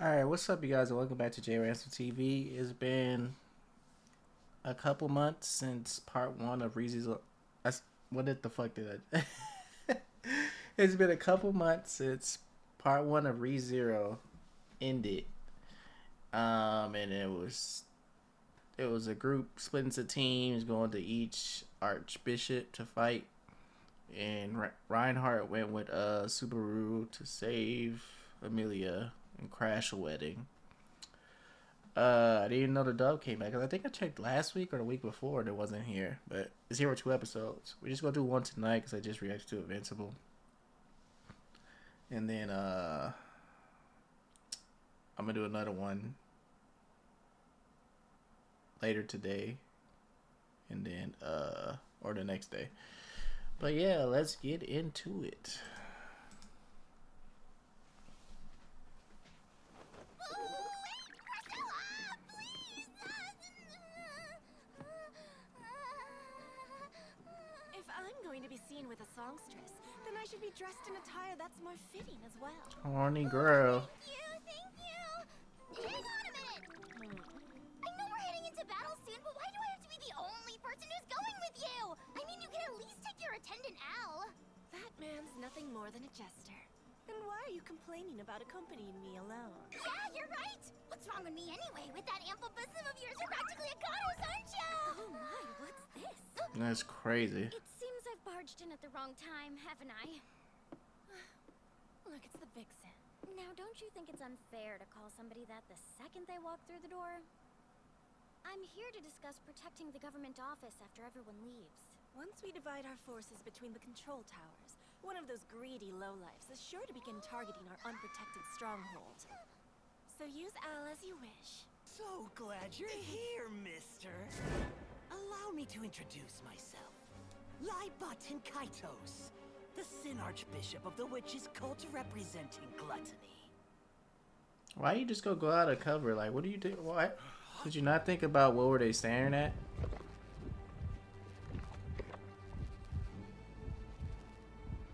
Alright, what's up, you guys, and welcome back to J Ransom TV. It's been a couple months since part one of ReZero. What the fuck did I? It's been a couple months since part one of ReZero ended. And it was a group split into teams going to each archbishop to fight, and Reinhardt went with Subaru to save Amelia and crash a wedding. I didn't even know the dub came back because I think I checked last week or the week before and it wasn't here. But it's here for 2 episodes. We're just gonna do one tonight because I just reacted to Invincible, and then I'm gonna do another one later today, and then or the next day. But yeah, let's get into it. With a songstress, then I should be dressed in attire that's more fitting as well. Horny girl. Thank you. Hang on a minute. I know we're heading into battle soon, but why do I have to be the only person who's going with you? I mean, you can at least take your attendant Al. That man's nothing more than a jester. And why are you complaining about accompanying me alone? Yeah, you're right. What's wrong with me anyway? With that ample bosom of yours, you're practically a goddess, aren't you? Oh my, what's this? That's crazy. It seems I've barged in at the wrong time, haven't I? Look, it's the vixen. Now, don't you think it's unfair to call somebody that the second they walk through the door? I'm here to discuss protecting the government office after everyone leaves. Once we divide our forces between the control towers, one of those greedy lowlifes is sure to begin targeting our unprotected stronghold. So use Al as you wish. So glad you're here, mister. Allow me to introduce myself. Libut and Kaitos, the Sin Archbishop of the Witches' cult representing gluttony. Why you just go out of cover? Like, what do you do? Why did you not think about what were they staring at?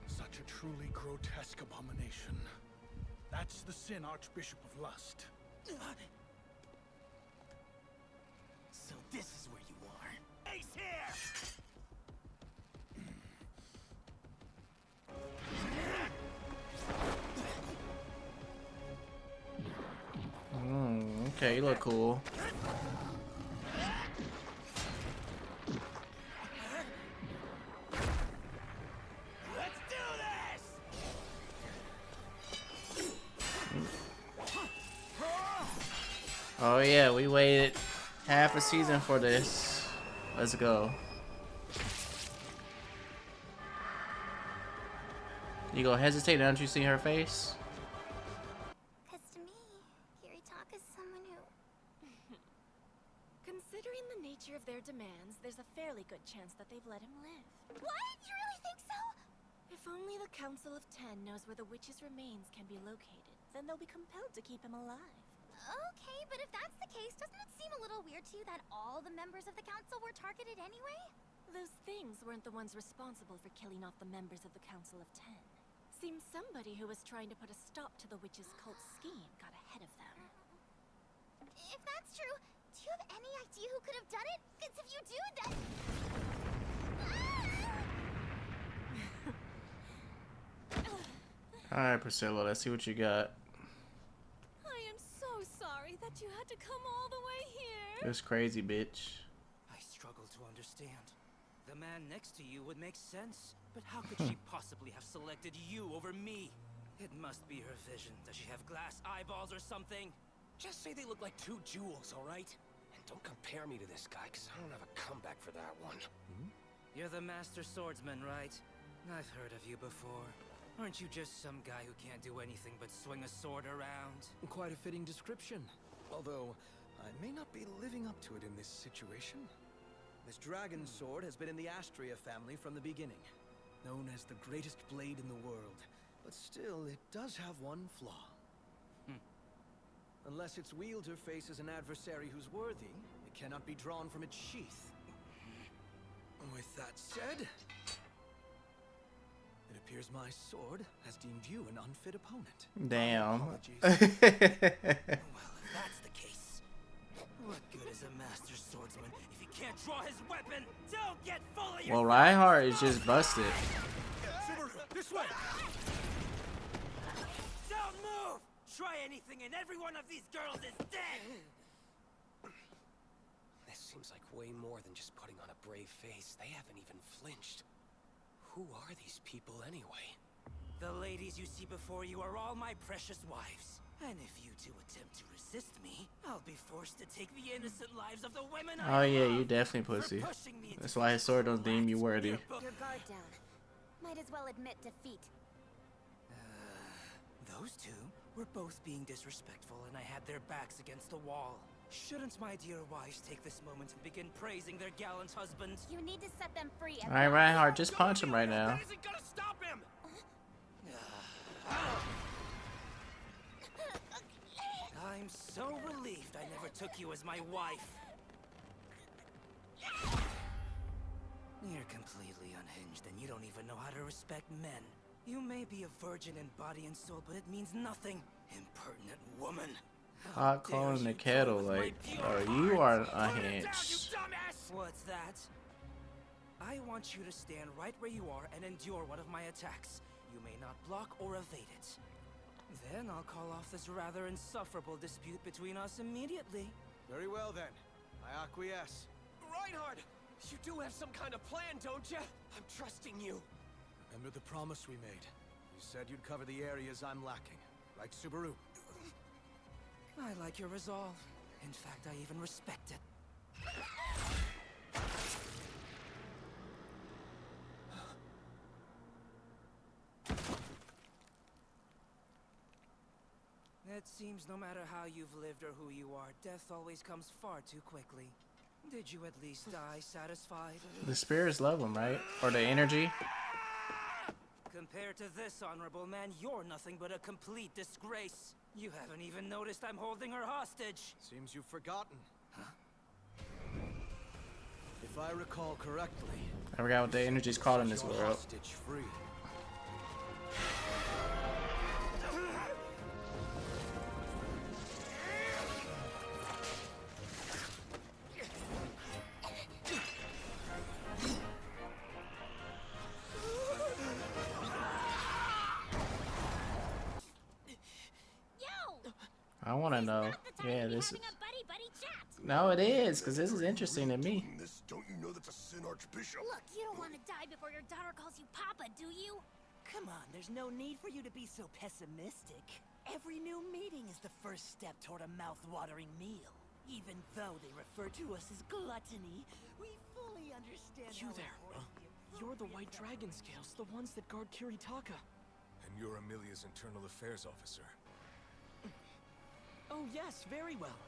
Such a truly grotesque abomination. That's the Sin Archbishop of Lust. So this is where you are. Ace here! Okay, you look cool. Let's do this! Oh yeah, we waited half a season for this. Let's go. You go hesitate, don't you see her face? Because to me, Kiritaka's someone who... Considering the nature of their demands, there's a fairly good chance that they've let him live. What? You really think so? If only the Council of Ten knows where the witch's remains can be located, then they'll be compelled to keep him alive. Okay, but if that's the case, doesn't it seem a little weird to you that all the members of the council were targeted anyway? Those things weren't the ones responsible for killing off the members of the Council of Ten. Seems somebody who was trying to put a stop to the witch's cult scheme got ahead of them. If that's true, do you have any idea who could have done it? Because if you do, then... Alright, Priscilla, let's see what you got. I am so sorry that you had to come all the way here. It's crazy, bitch. I struggle to understand. The man next to you would make sense, but how could she possibly have selected you over me? It must be her vision. Does she have glass eyeballs or something? Just say they look like two jewels, alright? And don't compare me to this guy, because I don't have a comeback for that one. You're the master swordsman, right? I've heard of you before. Aren't you just some guy who can't do anything but swing a sword around? Quite a fitting description. Although, I may not be living up to it in this situation. This dragon sword has been in the Astria family from the beginning. Known as the greatest blade in the world. But still, it does have one flaw. Unless its wielder faces an adversary who's worthy, it cannot be drawn from its sheath. With that said, it appears my sword has deemed you an unfit opponent. Damn. Apologies. Well, if that's the case, what good is a master swordsman if he can't draw his weapon? Don't get full of Well, your Reinhardt is just busted. Subaru, this way! Don't move! Try anything and every one of these girls is dead! This seems like way more than just putting on a brave face. They haven't even flinched. Who are these people anyway? The ladies you see before you are all my precious wives. And if you two attempt to resist me, I'll be forced to take the innocent lives of the women Oh I yeah, love you definitely for pussy. pushing me into That's why his sword don't deem you worthy. Your guard down. Might as well admit defeat. Those two were both being disrespectful, and I had their backs against the wall. Shouldn't my dear wives take this moment and begin praising their gallant husbands? You need to set them free. All right, Reinhardt, just punch him right now. That isn't gonna stop him! I'm so relieved I never took you as my wife. You're completely unhinged, and you don't even know how to respect men. You may be a virgin in body and soul, but it means nothing. Impertinent woman. How Hot dare calling the you kettle, toy with my like, pure oh, you heart? are Put it down, you unhinged. dumbass! What's that? I want you to stand right where you are and endure one of my attacks. You may not block or evade it. Then I'll call off this rather insufferable dispute between us immediately. Very well then. I acquiesce. Reinhardt! You do have some kind of plan, don't you? I'm trusting you. Remember the promise we made. You said you'd cover the areas I'm lacking. Right, Subaru? I like your resolve. In fact, I even respect it. It seems no matter how you've lived or who you are, death always comes far too quickly. Did you at least die satisfied? The spirits love him, right? Or the energy. Compared to this honorable man, you're nothing but a complete disgrace. You haven't even noticed I'm holding her hostage. Seems you've forgotten. If I recall correctly, I forgot what the energy's called in this your world. hostage free. Yo! I want to know. Not the time Yeah, to be this is. having a buddy-buddy chat. No, it is, because this is interesting to me. This, don't you know that's a Sin Archbishop? Look, you don't want to die before your daughter calls you Papa, do you? Come on, there's no need for you to be so pessimistic. Every new meeting is the first step toward a mouth-watering meal. Even though they refer to us as gluttony, we fully understand You how there, important You're the White Dragon Scales, the ones that guard Kiritaka. And you're Amelia's Internal Affairs Officer. Oh yes, very well.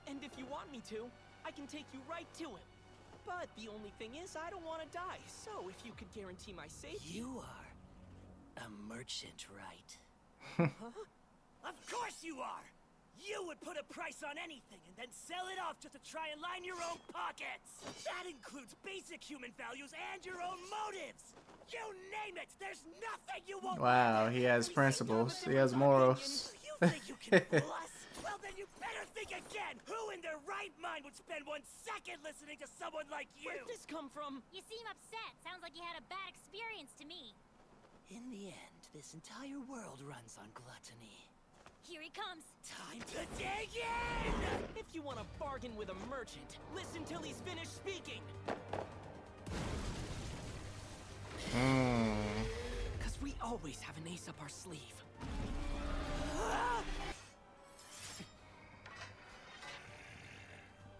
And if you want me to, I can take you right to him. But the only thing is, I don't want to die. So if you could guarantee my safety... You are a merchant, right? Huh? Of course you are! You would put a price on anything and then sell it off just to try and line your own pockets! That includes basic human values and your own motives! You name it! There's nothing you won't... Wow, he has principles. He has morals. You think you can fool us? Well, then you better think again! Who in their right mind would spend 1 second listening to someone like you? Where'd this come from? You seem upset. Sounds like you had a bad experience to me. In the end, this entire world runs on gluttony. Here he comes. Time to dig in! If you want to bargain with a merchant, listen till he's finished speaking. Because we always have an ace up our sleeve.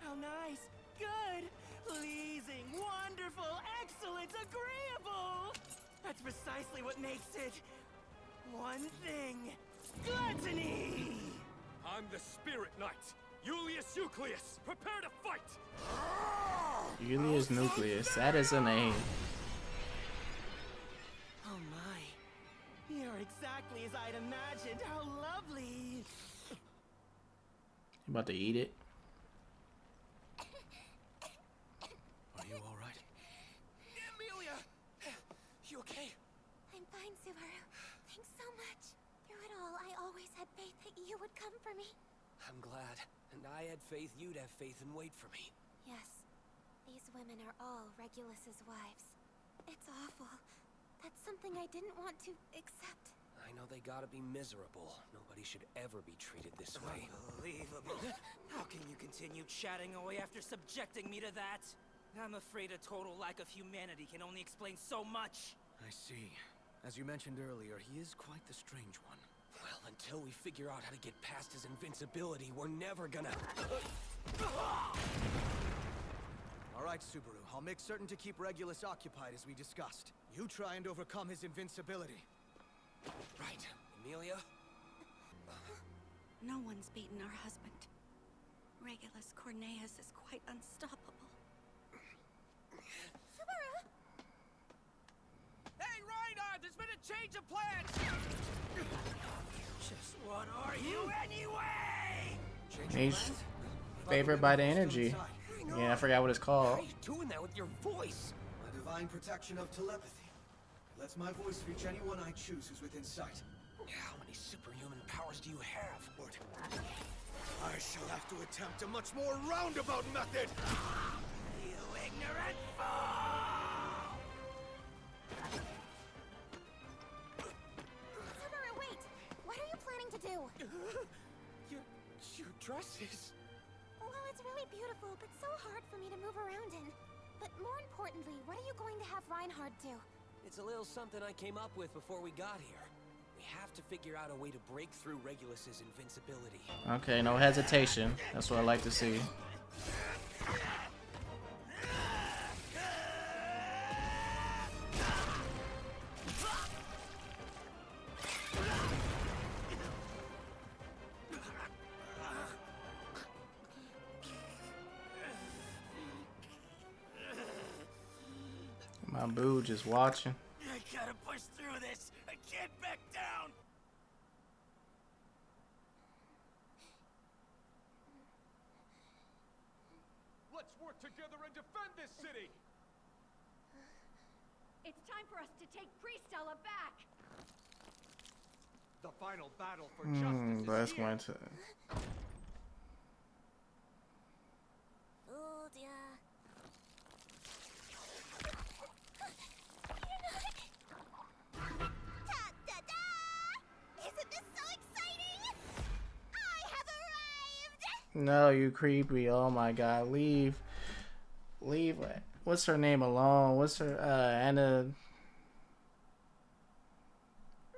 How nice, good, pleasing, wonderful, excellent, agreeable! That's precisely what makes it one thing. Gluttony! I'm the Spirit Knight, Julius Eucleus. Prepare to fight! Julius Nucleus. That is a name. Oh my. You're exactly as I'd imagined. How lovely! You about to eat it? Are you all right? Amelia! You okay? for me? I'm glad. And I had faith you'd have faith and wait for me. Yes. These women are all Regulus's wives. It's awful. That's something I didn't want to accept. I know they gotta be miserable. Nobody should ever be treated this way. Unbelievable. How can you continue chatting away after subjecting me to that? I'm afraid a total lack of humanity can only explain so much. I see. As you mentioned earlier, he is quite the strange one. Well, until we figure out how to get past his invincibility, we're never gonna... Alright, Subaru. I'll make certain to keep Regulus occupied as we discussed. You try and overcome his invincibility. Right. Emilia? No one's beaten our husband. Regulus Corneas is quite unstoppable. Subaru! Hey, Reinhard! There's been a change of plans! Just what are you anyway? He's favored by the energy. Yeah, I forgot what it's called. How are you doing that with your voice? My divine protection of telepathy. Lets my voice reach anyone I choose who's within sight. How many superhuman powers do you have? But I shall have to attempt a much more roundabout method! You ignorant fool! Subaru, wait! What are you planning to do? Your dress is... Well, it's really beautiful, but so hard for me to move around in. But more importantly, what are you going to have Reinhard do? It's a little something I came up with before we got here. We have to figure out a way to break through Regulus's invincibility. Okay, no hesitation. That's what I like to see. My boo just watching. I gotta push through this. I can't back down. Let's work together and defend this city! It's time for us to take Priestella back! The final battle for justice That's is here. going to... Fooled ya. Ta-da-da! Isn't this so exciting? I have arrived! No, you creepy. Oh my god. Leave. Leave. What's her name alone? What's her, Anna...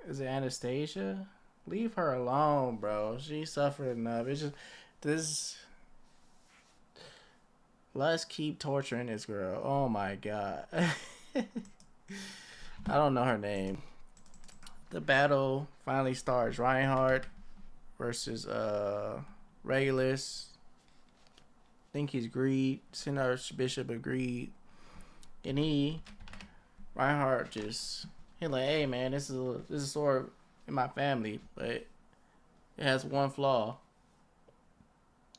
Is it Anastasia? Leave her alone, bro. She suffered enough. It's just... This... Let's keep torturing this girl. Oh my god. I don't know her name. The battle finally starts. Reinhardt versus Regulus. I think he's Greed. Archbishop of Greed. And Reinhardt just, he's like, hey man, this is a sword in my family, but it has one flaw.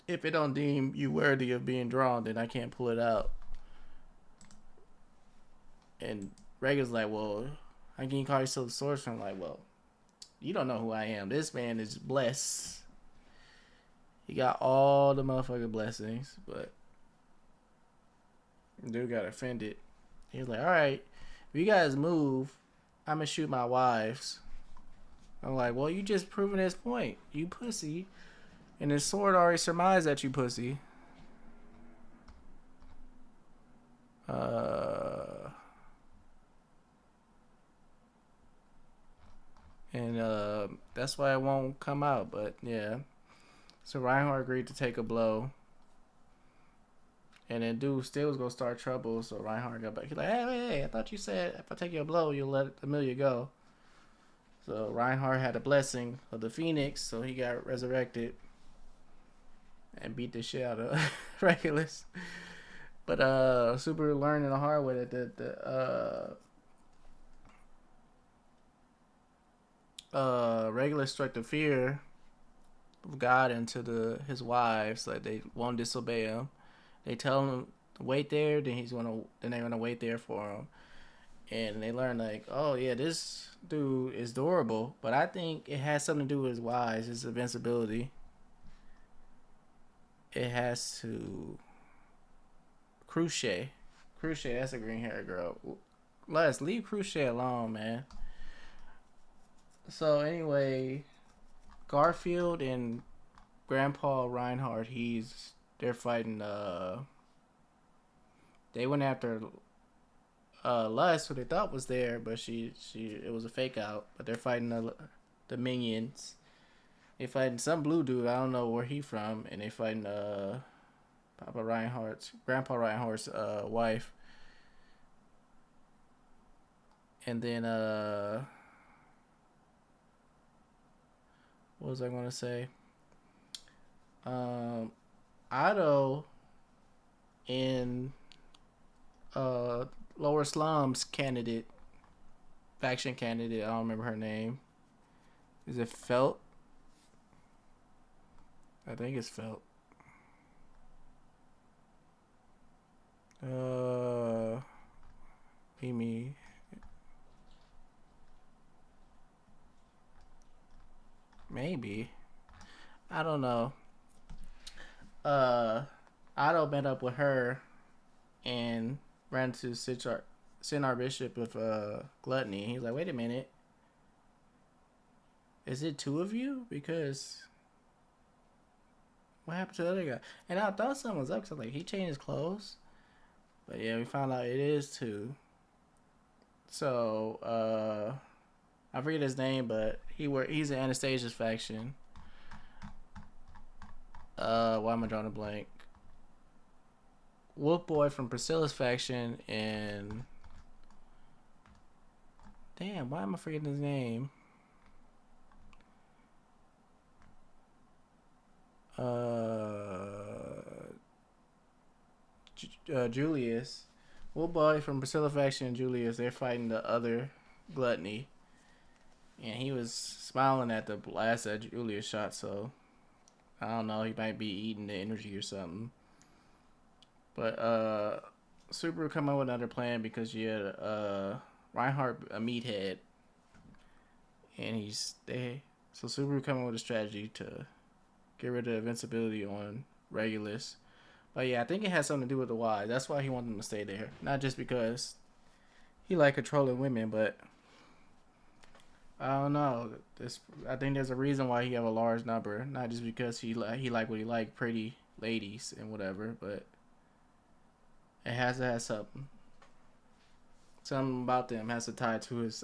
If it don't deem you worthy of being drawn, then I can't pull it out. And Regulus like, well, how can you call yourself a sorcerer? I'm like, well, you don't know who I am. This man is blessed. He got all the motherfucking blessings, but dude got offended. He was like, alright, if you guys move, I'm gonna shoot my wives. I'm like, well, you just proving his point. You pussy. And his sword already surmised that you pussy. And that's why it won't come out, but yeah. So Reinhardt agreed to take a blow. And then dude still was gonna start trouble, so Reinhardt got back. He's like, hey, I thought you said if I take your blow, you'll let Emilia go. So Reinhardt had a blessing of the Phoenix, so he got resurrected and beat the shit out of Regulus. But Super learned in the hard way that Regulus struck the fear of God into his wives, like they won't disobey him. They tell him to wait there, then they're gonna wait there for him. And they learn like, oh yeah, this dude is durable, but I think it has something to do with his wives, his invincibility. it has to Crochet. Crochet, that's a green haired girl. Let's leave Crochet alone, man. So anyway, Garfield and Grandpa Reinhardt, they're fighting they went after Lust, who they thought was there, but it was a fake out. But they're fighting the minions. They fighting some blue dude, I don't know where he from, and they fighting Grandpa Reinhardt's wife. And then what was I gonna say? Otto in Lower Slums faction candidate, I don't remember her name. Is it Felt? I think it's Felt. Mimi. Maybe. I don't know. Otto met up with her and ran to Sinar Bishop with Gluttony. He's like, wait a minute. Is it two of you? Because what happened to the other guy? And I thought something was up because like he changed his clothes. But yeah, we found out it is two. So I forget his name, but he's in Anastasia's faction. Why am I drawing a blank? Wolf Boy from Priscilla's faction, and damn, why am I forgetting his name? Julius. Wolf Boy from Priscilla faction and Julius, they're fighting the other Gluttony. And he was smiling at the blast that Julius shot, so I don't know, he might be eating the energy or something. But Subaru come up with another plan because you had Reinhardt a meathead, and so Subaru come up with a strategy to get rid of invincibility on Regulus. But yeah, I think it has something to do with the Y. That's why he wanted them to stay there, not just because he like controlling women, but I don't know. I think there's a reason why he have a large number, not just because he like what he like, pretty ladies and whatever, but it has to have something. Something about them has to tie to his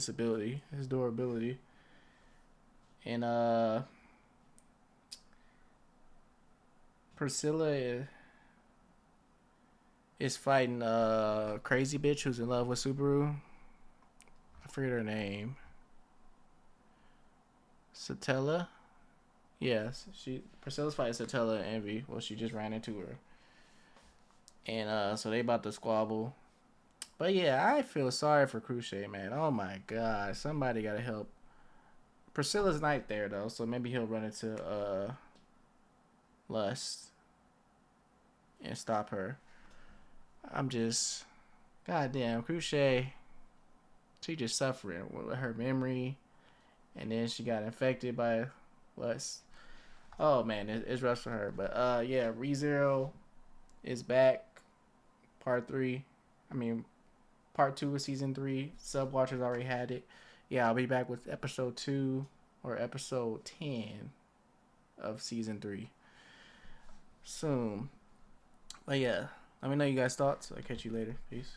ability, his durability. And Priscilla is fighting crazy bitch who's in love with Subaru. I forget her name. Satella? Yes, Priscilla's fighting Satella and Envy. Well, she just ran into her. And so they about to squabble. But yeah, I feel sorry for Crochet, man. Oh my god, somebody gotta help. Priscilla's not there though, so maybe he'll run into Lust and stop her. Goddamn, Crochet. She just suffering with her memory, and then she got infected by Lust. Oh man, it's rough for her. But yeah, ReZero is back. Part 2 of season 3. Subwatchers already had it. Yeah, I'll be back with episode 2 or episode 10 of season 3 soon. But yeah, let me know you guys' thoughts. I'll catch you later. Peace.